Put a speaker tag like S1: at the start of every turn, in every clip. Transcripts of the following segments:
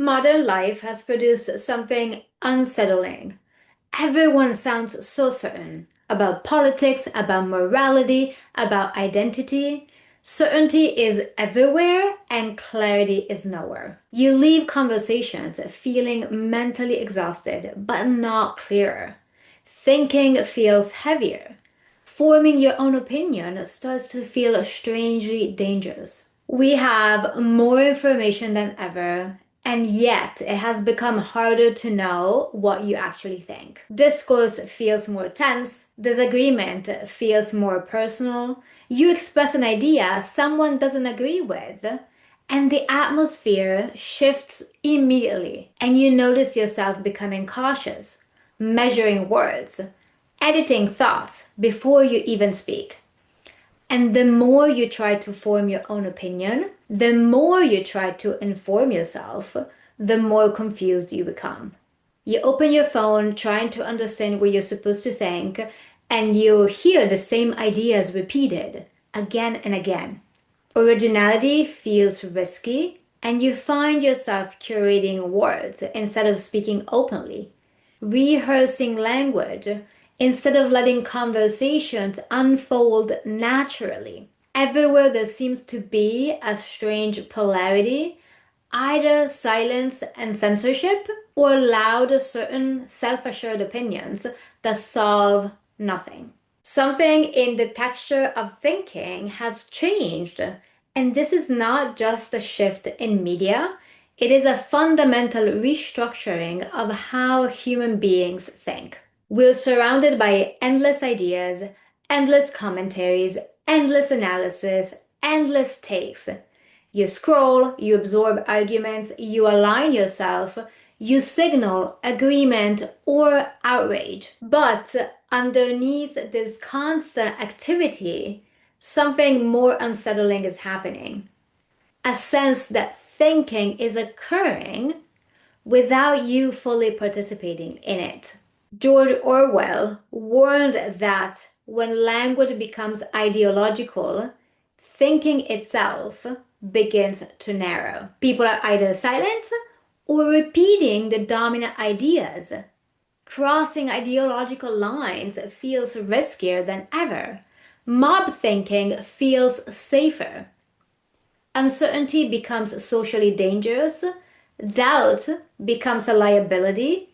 S1: Modern life has produced something unsettling. Everyone sounds so certain about politics, about morality, about identity. Certainty is everywhere and clarity is nowhere. You leave conversations feeling mentally exhausted but not clearer. Thinking feels heavier. Forming your own opinion starts to feel strangely dangerous. We have more information than ever, and yet it has become harder to know what you actually think. Discourse feels more tense, disagreement feels more personal. You express an idea someone doesn't agree with, and the atmosphere shifts immediately, and you notice yourself becoming cautious, measuring words, editing thoughts before you even speak. And the more you try to form your own opinion, the more you try to inform yourself, the more confused you become. You open your phone trying to understand what you're supposed to think, and you hear the same ideas repeated again and again. Originality feels risky, and you find yourself curating words instead of speaking openly, rehearsing language instead of letting conversations unfold naturally. Everywhere there seems to be a strange polarity, either silence and censorship, or loud, certain, self assured opinions that solve nothing. Something in the texture of thinking has changed, and this is not just a shift in media, it is a fundamental restructuring of how human beings think. We're surrounded by endless ideas, endless commentaries, endless analysis, endless takes. You scroll, you absorb arguments, you align yourself, you signal agreement or outrage. But underneath this constant activity, something more unsettling is happening. A sense that thinking is occurring without you fully participating in it. George Orwell warned that when language becomes ideological, thinking itself begins to narrow. People are either silent or repeating the dominant ideas. Crossing ideological lines feels riskier than ever. Mob thinking feels safer. Uncertainty becomes socially dangerous. Doubt becomes a liability.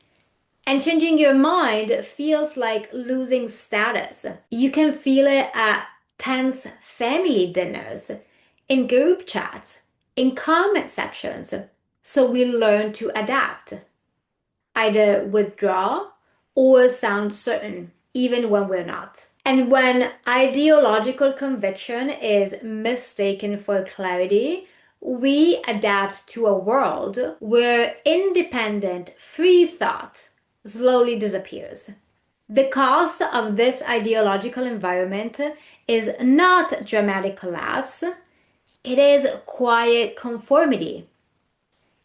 S1: And changing your mind feels like losing status. You can feel it at tense family dinners, in group chats, in comment sections. So we learn to adapt, either withdraw or sound certain, even when we're not. And when ideological conviction is mistaken for clarity, we adapt to a world where independent, free thought slowly disappears. The cost of this ideological environment is not dramatic collapse, it is quiet conformity.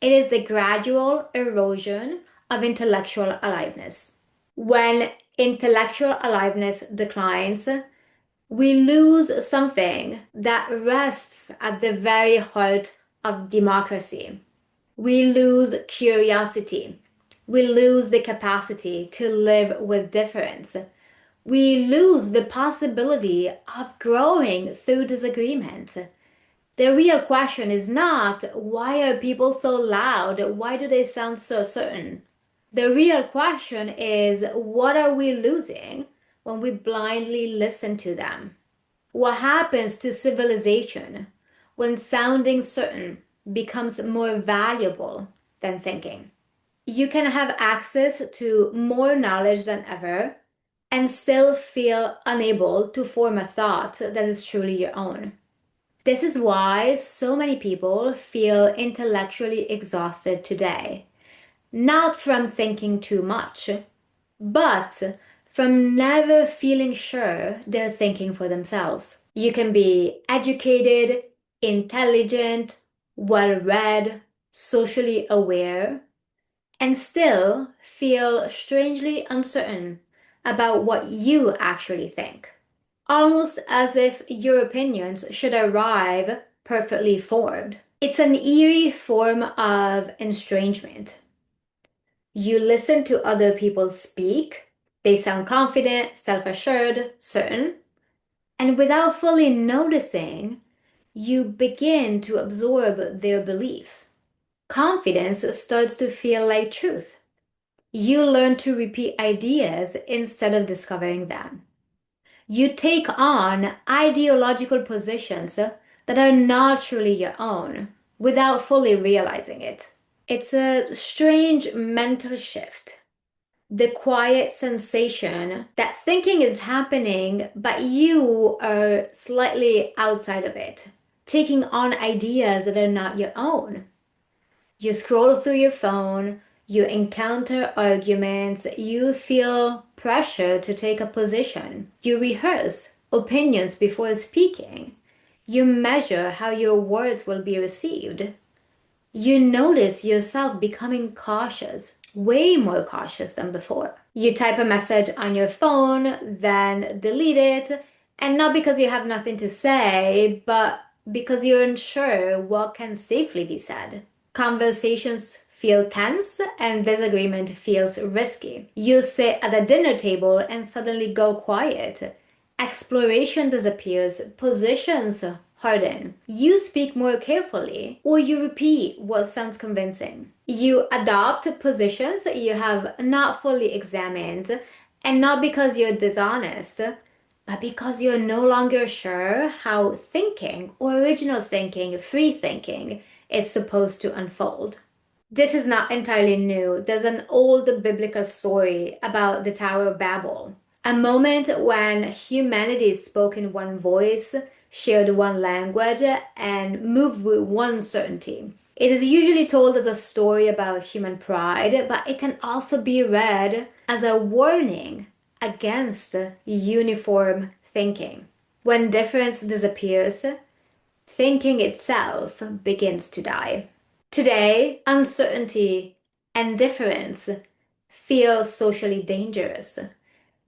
S1: It is the gradual erosion of intellectual aliveness. When intellectual aliveness declines, we lose something that rests at the very heart of democracy. We lose curiosity. We lose the capacity to live with difference. We lose the possibility of growing through disagreement. The real question is not why are people so loud? Why do they sound so certain? The real question is what are we losing when we blindly listen to them? What happens to civilization when sounding certain becomes more valuable than thinking? You can have access to more knowledge than ever and still feel unable to form a thought that is truly your own. This is why so many people feel intellectually exhausted today. Not from thinking too much, but from never feeling sure they're thinking for themselves. You can be educated, intelligent, well-read, socially aware, and still feel strangely uncertain about what you actually think. Almost as if your opinions should arrive perfectly formed. It's an eerie form of estrangement. You listen to other people speak, they sound confident, self-assured, certain, and without fully noticing, you begin to absorb their beliefs. Confidence starts to feel like truth. You learn to repeat ideas instead of discovering them. You take on ideological positions that are not truly your own without fully realizing it. It's a strange mental shift. The quiet sensation that thinking is happening, but you are slightly outside of it, taking on ideas that are not your own. You scroll through your phone, you encounter arguments, you feel pressure to take a position. You rehearse opinions before speaking. You measure how your words will be received. You notice yourself becoming cautious, way more cautious than before. You type a message on your phone, then delete it, and not because you have nothing to say, but because you're unsure what can safely be said. Conversations feel tense and disagreement feels risky. You sit at a dinner table and suddenly go quiet. Exploration disappears, positions harden. You speak more carefully, or you repeat what sounds convincing. You adopt positions you have not fully examined, and not because you're dishonest, but because you're no longer sure how thinking, or original thinking, free thinking, is supposed to unfold. This is not entirely new. There's an old biblical story about the Tower of Babel, a moment when humanity spoke in one voice, shared one language, and moved with one certainty. It is usually told as a story about human pride, but it can also be read as a warning against uniform thinking. When difference disappears, thinking itself begins to die. Today, uncertainty and difference feel socially dangerous.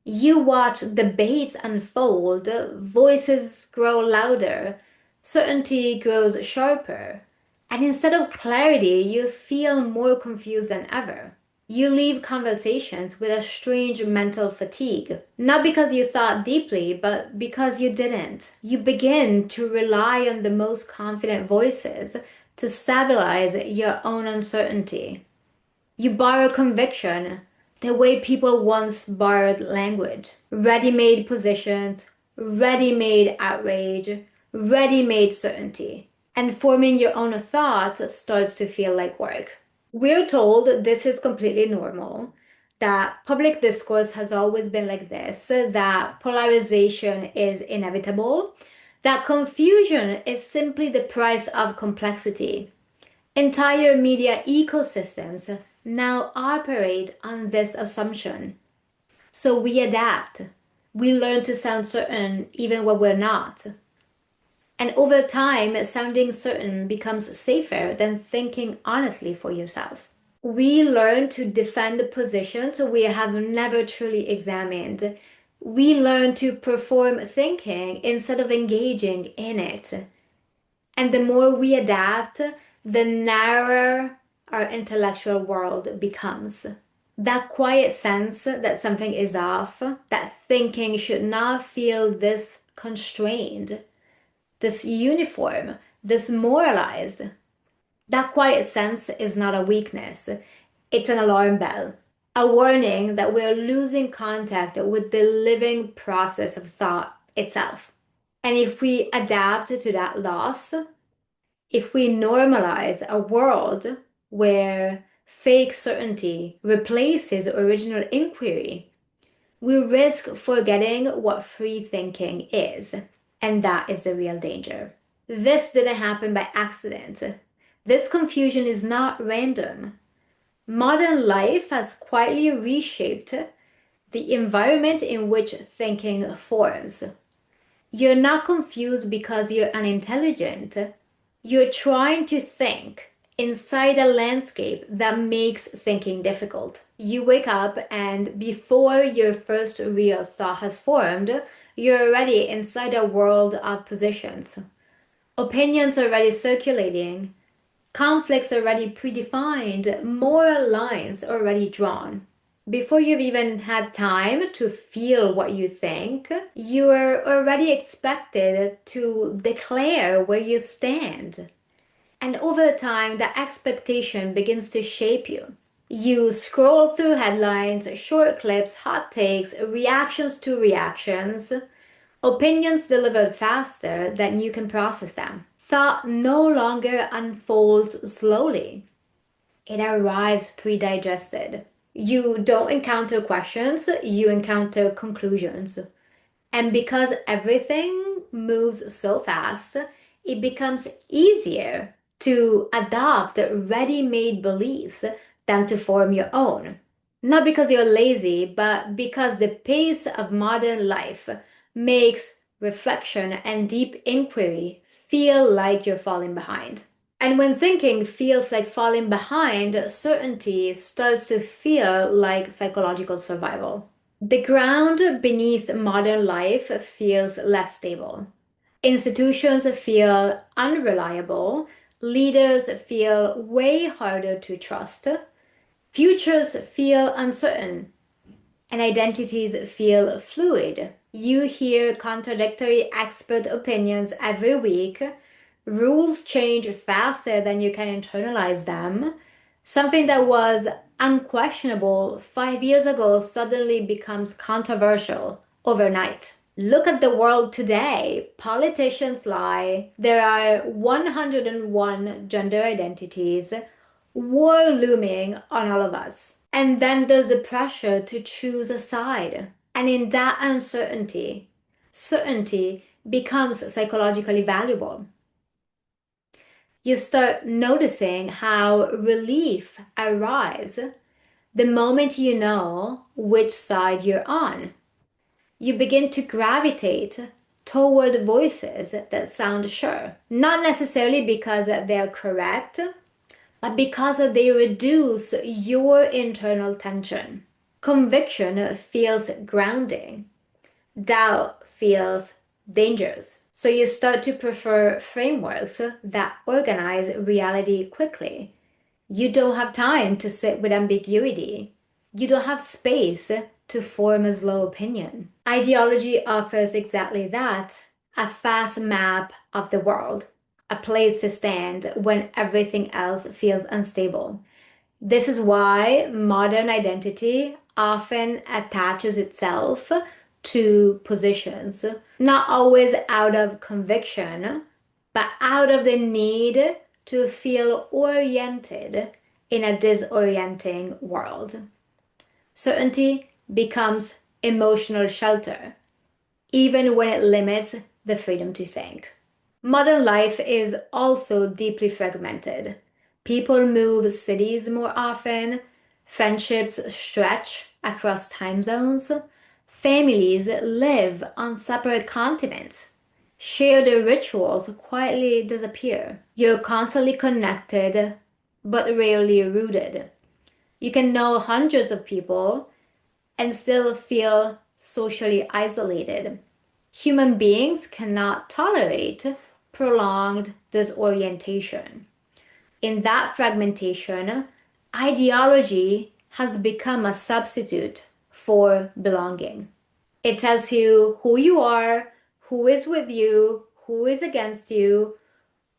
S1: You watch debates unfold, voices grow louder, certainty grows sharper, and instead of clarity, you feel more confused than ever. You leave conversations with a strange mental fatigue, not because you thought deeply, but because you didn't. You begin to rely on the most confident voices to stabilize your own uncertainty. You borrow conviction the way people once borrowed language. Ready-made positions, ready-made outrage, ready-made certainty. And forming your own thought starts to feel like work. We're told this is completely normal, that public discourse has always been like this, that polarization is inevitable, that confusion is simply the price of complexity. Entire media ecosystems now operate on this assumption. So we adapt. We learn to sound certain even when we're not. And over time, sounding certain becomes safer than thinking honestly for yourself. We learn to defend positions we have never truly examined. We learn to perform thinking instead of engaging in it. And the more we adapt, the narrower our intellectual world becomes. That quiet sense that something is off, that thinking should not feel this constrained, this uniform, this moralized. That quiet sense is not a weakness, it's an alarm bell, a warning that we're losing contact with the living process of thought itself. And if we adapt to that loss, if we normalize a world where fake certainty replaces original inquiry, we risk forgetting what free thinking is. And that is the real danger. This didn't happen by accident. This confusion is not random. Modern life has quietly reshaped the environment in which thinking forms. You're not confused because you're unintelligent. You're trying to think inside a landscape that makes thinking difficult. You wake up, and before your first real thought has formed, you're already inside a world of positions. Opinions are already circulating, Conflicts already predefined, moral lines already drawn. Before you've even had time to feel what you think, you're already expected to declare where you stand. And over time, that expectation begins to shape you. You scroll through headlines, short clips, hot takes, reactions to reactions, opinions delivered faster than you can process them. Thought no longer unfolds slowly, it arrives pre-digested. You don't encounter questions, you encounter conclusions. And because everything moves so fast, it becomes easier to adopt ready-made beliefs than to form your own. Not because you're lazy, but because the pace of modern life makes reflection and deep inquiry feel like you're falling behind. And when thinking feels like falling behind, certainty starts to feel like psychological survival. The ground beneath modern life feels less stable. Institutions feel unreliable. Leaders feel way harder to trust. Futures feel uncertain. And identities feel fluid. You hear contradictory expert opinions every week. Rules change faster than you can internalize them. Something that was unquestionable 5 years ago suddenly becomes controversial overnight. Look at the world today. Politicians lie. There are 101 gender identities, war looming on all of us. And then there's the pressure to choose a side. And in that uncertainty, certainty becomes psychologically valuable. You start noticing how relief arrives the moment you know which side you're on. You begin to gravitate toward voices that sound sure, not necessarily because they're correct, but because they reduce your internal tension. Conviction feels grounding, doubt feels dangerous. So you start to prefer frameworks that organize reality quickly. You don't have time to sit with ambiguity. You don't have space to form a slow opinion. Ideology offers exactly that, a fast map of the world, a place to stand when everything else feels unstable. This is why modern identity often attaches itself to positions, not always out of conviction, but out of the need to feel oriented in a disorienting world. Certainty becomes emotional shelter, even when it limits the freedom to think. Modern life is also deeply fragmented. People move cities more often, friendships stretch across time zones, families live on separate continents, shared rituals quietly disappear. You're constantly connected, but rarely rooted. You can know hundreds of people and still feel socially isolated. Human beings cannot tolerate prolonged disorientation. In that fragmentation, ideology has become a substitute for belonging. It tells you who you are, who is with you, who is against you,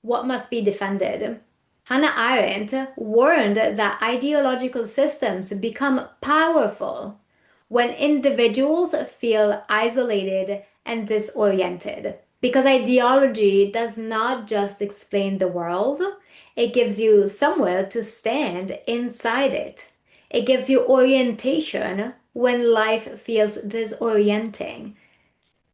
S1: what must be defended. Hannah Arendt warned that ideological systems become powerful when individuals feel isolated and disoriented. Because ideology does not just explain the world, it gives you somewhere to stand inside it. It gives you orientation when life feels disorienting.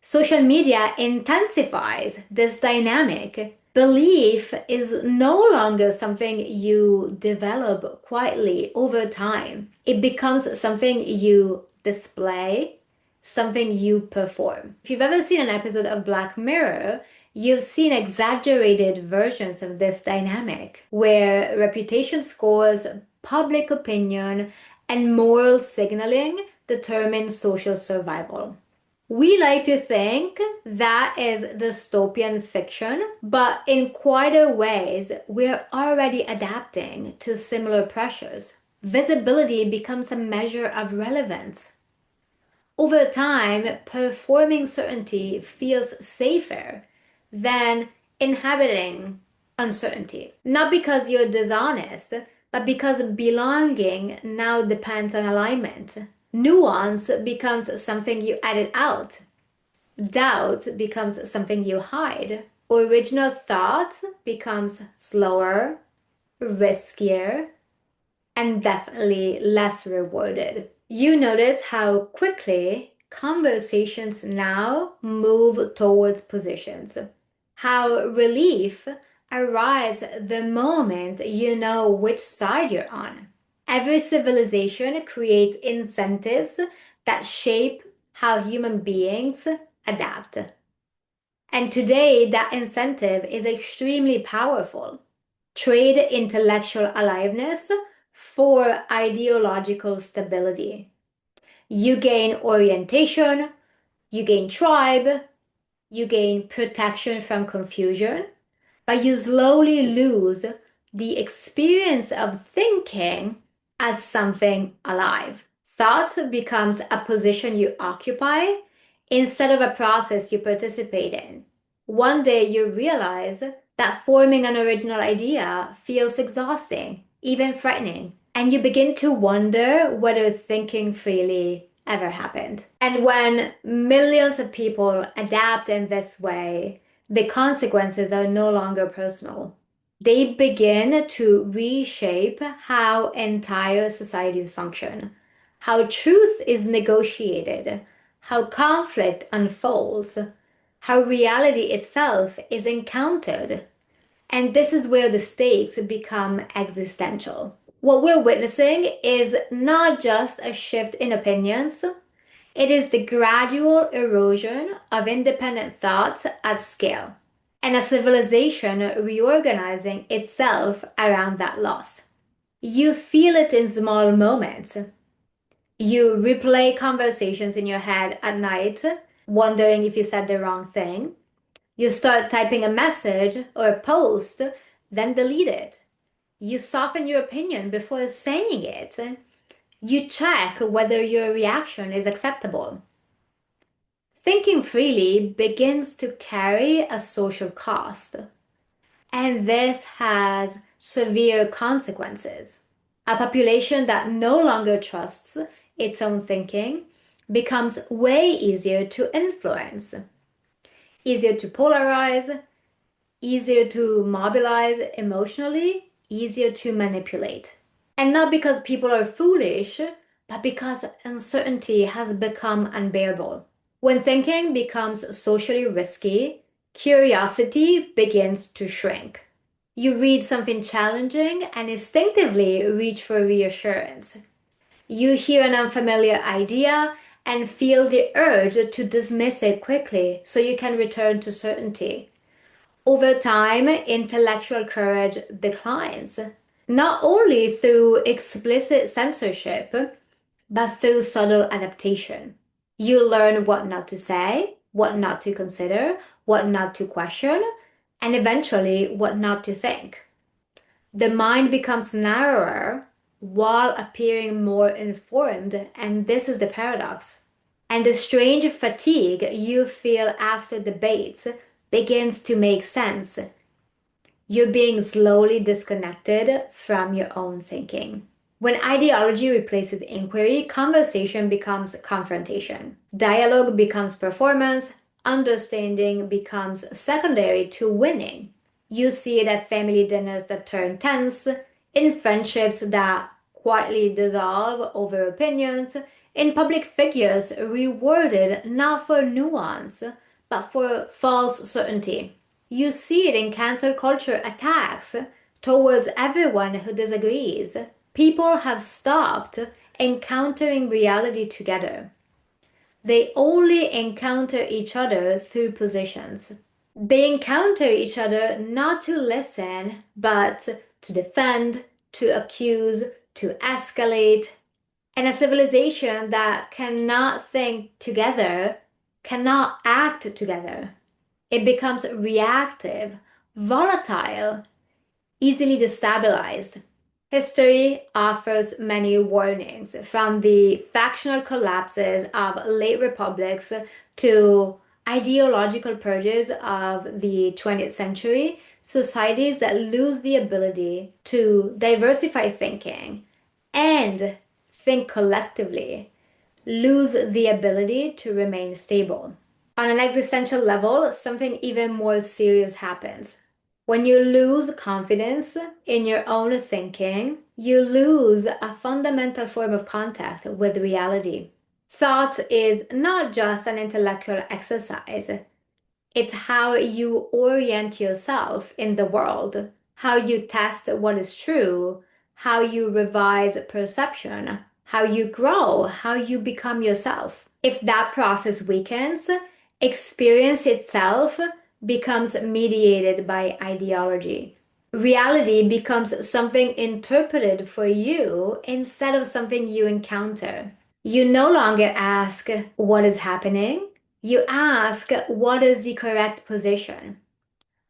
S1: Social media intensifies this dynamic. Belief is no longer something you develop quietly over time. It becomes something you display, something you perform. If you've ever seen an episode of Black Mirror, you've seen exaggerated versions of this dynamic where reputation scores, public opinion, and moral signaling determine social survival. We like to think that is dystopian fiction, but in quieter ways, we're already adapting to similar pressures. Visibility becomes a measure of relevance. Over time, performing certainty feels safer than inhabiting uncertainty. Not because you're dishonest, but because belonging now depends on alignment. Nuance becomes something you edit out. Doubt becomes something you hide. Original thought becomes slower, riskier, and definitely less rewarded. You notice how quickly conversations now move towards positions, how relief arrives the moment you know which side you're on. Every civilization creates incentives that shape how human beings adapt. And today, that incentive is extremely powerful. Trade intellectual aliveness for ideological stability. You gain orientation, you gain tribe, you gain protection from confusion, but you slowly lose the experience of thinking as something alive. Thought becomes a position you occupy instead of a process you participate in. One day you realize that forming an original idea feels exhausting, even threatening, and you begin to wonder whether thinking freely ever happened. And when millions of people adapt in this way, the consequences are no longer personal. They begin to reshape how entire societies function, how truth is negotiated, how conflict unfolds, how reality itself is encountered. And this is where the stakes become existential. What we're witnessing is not just a shift in opinions, it is the gradual erosion of independent thought at scale, and a civilization reorganizing itself around that loss. You feel it in small moments. You replay conversations in your head at night, wondering if you said the wrong thing. You start typing a message or a post, then delete it. You soften your opinion before saying it. You check whether your reaction is acceptable. Thinking freely begins to carry a social cost, and this has severe consequences. A population that no longer trusts its own thinking becomes way easier to influence, easier to polarize, easier to mobilize emotionally, easier to manipulate. And not because people are foolish, but because uncertainty has become unbearable. When thinking becomes socially risky, curiosity begins to shrink. You read something challenging and instinctively reach for reassurance. You hear an unfamiliar idea and feel the urge to dismiss it quickly so you can return to certainty. Over time, intellectual courage declines, not only through explicit censorship, but through subtle adaptation. You learn what not to say, what not to consider, what not to question, and eventually what not to think. The mind becomes narrower while appearing more informed, and this is the paradox. And the strange fatigue you feel after debates begins to make sense. You're being slowly disconnected from your own thinking. When ideology replaces inquiry, conversation becomes confrontation. Dialogue becomes performance. Understanding becomes secondary to winning. You see it at family dinners that turn tense, in friendships that quietly dissolve over opinions, in public figures rewarded not for nuance, but for false certainty. You see it in cancel culture attacks towards everyone who disagrees. People have stopped encountering reality together. They only encounter each other through positions. They encounter each other not to listen, but to defend, to accuse, to escalate. And a civilization that cannot think together cannot act together. It becomes reactive, volatile, easily destabilized. History offers many warnings, from the factional collapses of late republics to ideological purges of the 20th century. Societies that lose the ability to diversify thinking and think collectively lose the ability to remain stable. On an existential level, something even more serious happens. When you lose confidence in your own thinking, you lose a fundamental form of contact with reality. Thought is not just an intellectual exercise, it's how you orient yourself in the world, how you test what is true, how you revise perception, how you grow, how you become yourself. If that process weakens, experience itself becomes mediated by ideology. Reality becomes something interpreted for you instead of something you encounter. You no longer ask, what is happening? You ask, what is the correct position?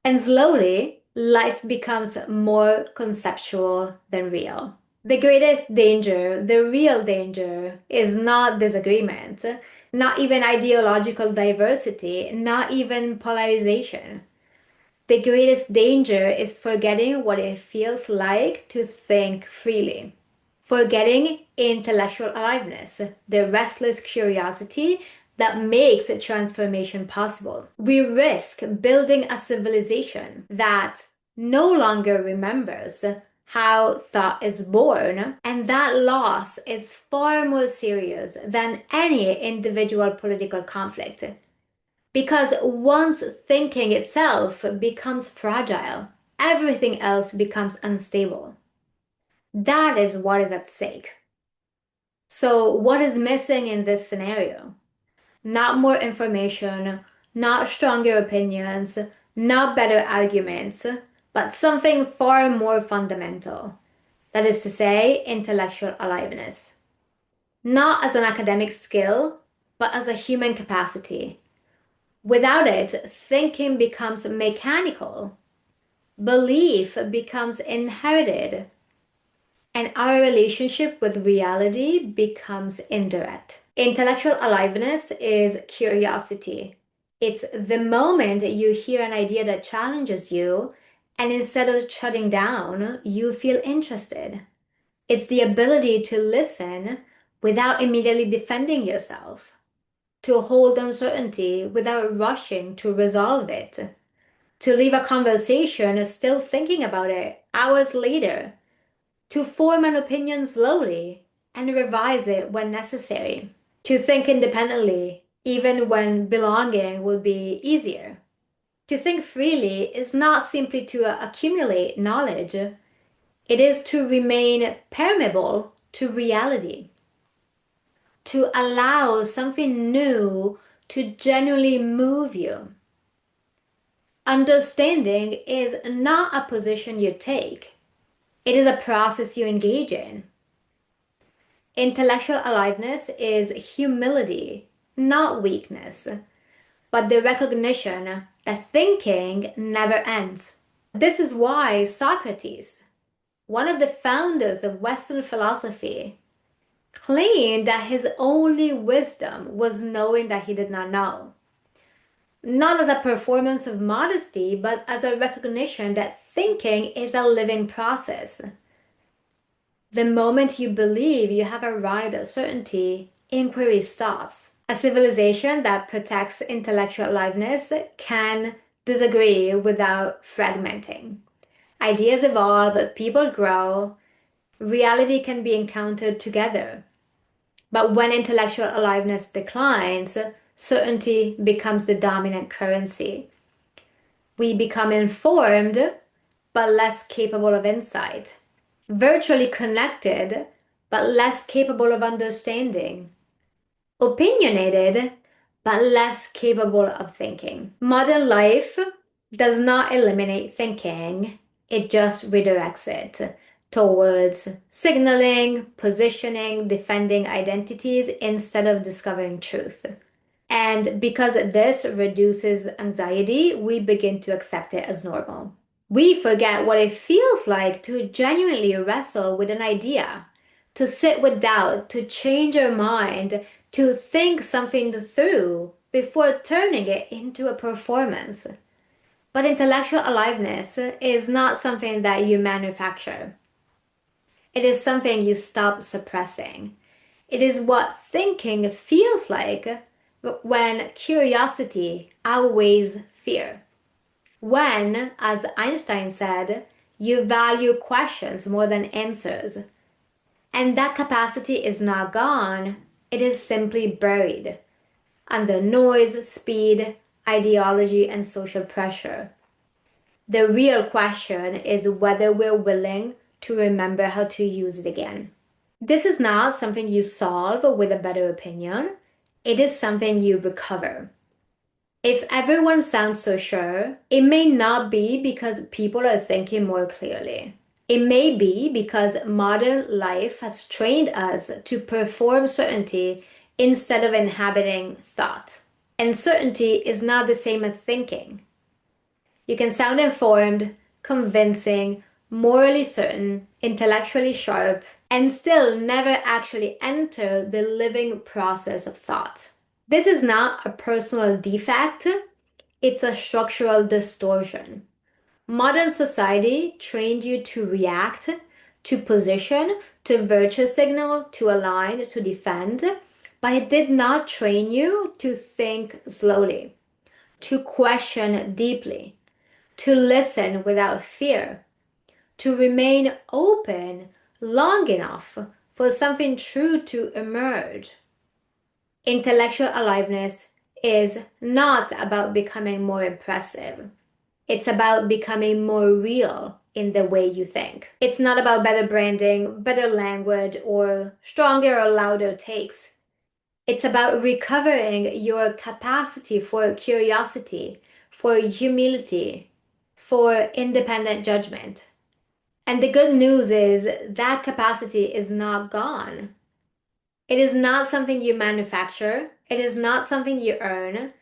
S1: And slowly, life becomes more conceptual than real. The greatest danger, the real danger, is not disagreement, not even ideological diversity, not even polarization. The greatest danger is forgetting what it feels like to think freely. Forgetting intellectual aliveness, the restless curiosity that makes transformation possible. We risk building a civilization that no longer remembers how thought is born, and that loss is far more serious than any individual political conflict. Because once thinking itself becomes fragile, everything else becomes unstable. That is what is at stake. So, what is missing in this scenario? Not more information, not stronger opinions, not better arguments, but something far more fundamental. That is to say, intellectual aliveness. Not as an academic skill, but as a human capacity. Without it, thinking becomes mechanical, belief becomes inherited, and our relationship with reality becomes indirect. Intellectual aliveness is curiosity. It's the moment you hear an idea that challenges you, and instead of shutting down, you feel interested. It's the ability to listen without immediately defending yourself, to hold uncertainty without rushing to resolve it, to leave a conversation still thinking about it hours later, to form an opinion slowly and revise it when necessary, to think independently even when belonging would be easier. To think freely is not simply to accumulate knowledge, it is to remain permeable to reality, to allow something new to genuinely move you. Understanding is not a position you take, it is a process you engage in. Intellectual aliveness is humility, not weakness, but the recognition that thinking never ends. This is why Socrates, one of the founders of Western philosophy, claimed that his only wisdom was knowing that he did not know. Not as a performance of modesty, but as a recognition that thinking is a living process. The moment you believe you have arrived at certainty, inquiry stops. A civilization that protects intellectual aliveness can disagree without fragmenting. Ideas evolve, people grow, reality can be encountered together. But when intellectual aliveness declines, certainty becomes the dominant currency. We become informed, but less capable of insight. Virtually connected, but less capable of understanding. Opinionated, but less capable of thinking. Modern life does not eliminate thinking, it just redirects it towards signaling, positioning, defending identities instead of discovering truth. And because this reduces anxiety, we begin to accept it as normal. We forget what it feels like to genuinely wrestle with an idea, to sit with doubt, to change our mind, to think something through before turning it into a performance. But intellectual aliveness is not something that you manufacture. It is something you stop suppressing. It is what thinking feels like when curiosity outweighs fear. When, as Einstein said, you value questions more than answers. And that capacity is not gone, it is simply buried under noise, speed, ideology, and social pressure. The real question is whether we're willing to remember how to use it again. This is not something you solve with a better opinion. It is something you recover. If everyone sounds so sure, it may not be because people are thinking more clearly. It may be because modern life has trained us to perform certainty instead of inhabiting thought. And certainty is not the same as thinking. You can sound informed, convincing, morally certain, intellectually sharp, and still never actually enter the living process of thought. This is not a personal defect, it's a structural distortion. Modern society trained you to react, to position, to virtue signal, to align, to defend, but it did not train you to think slowly, to question deeply, to listen without fear, to remain open long enough for something true to emerge. Intellectual aliveness is not about becoming more impressive. It's about becoming more real in the way you think. It's not about better branding, better language, or stronger or louder takes. It's about recovering your capacity for curiosity, for humility, for independent judgment. And the good news is that capacity is not gone. It is not something you manufacture. It is not something you earn.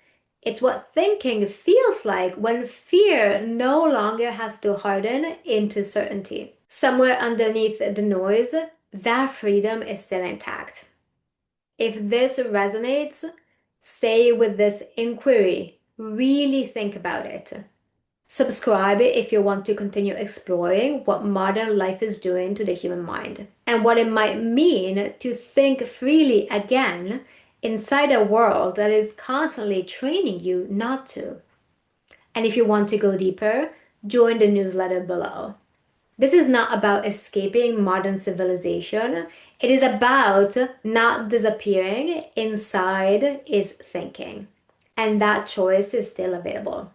S1: It's what thinking feels like when fear no longer has to harden into certainty. Somewhere underneath the noise, that freedom is still intact. If this resonates, stay with this inquiry. Really think about it. Subscribe if you want to continue exploring what modern life is doing to the human mind and what it might mean to think freely again inside a world that is constantly training you not to. And if you want to go deeper, join the newsletter below. This is not about escaping modern civilization. It is about not disappearing inside its thinking. And that choice is still available.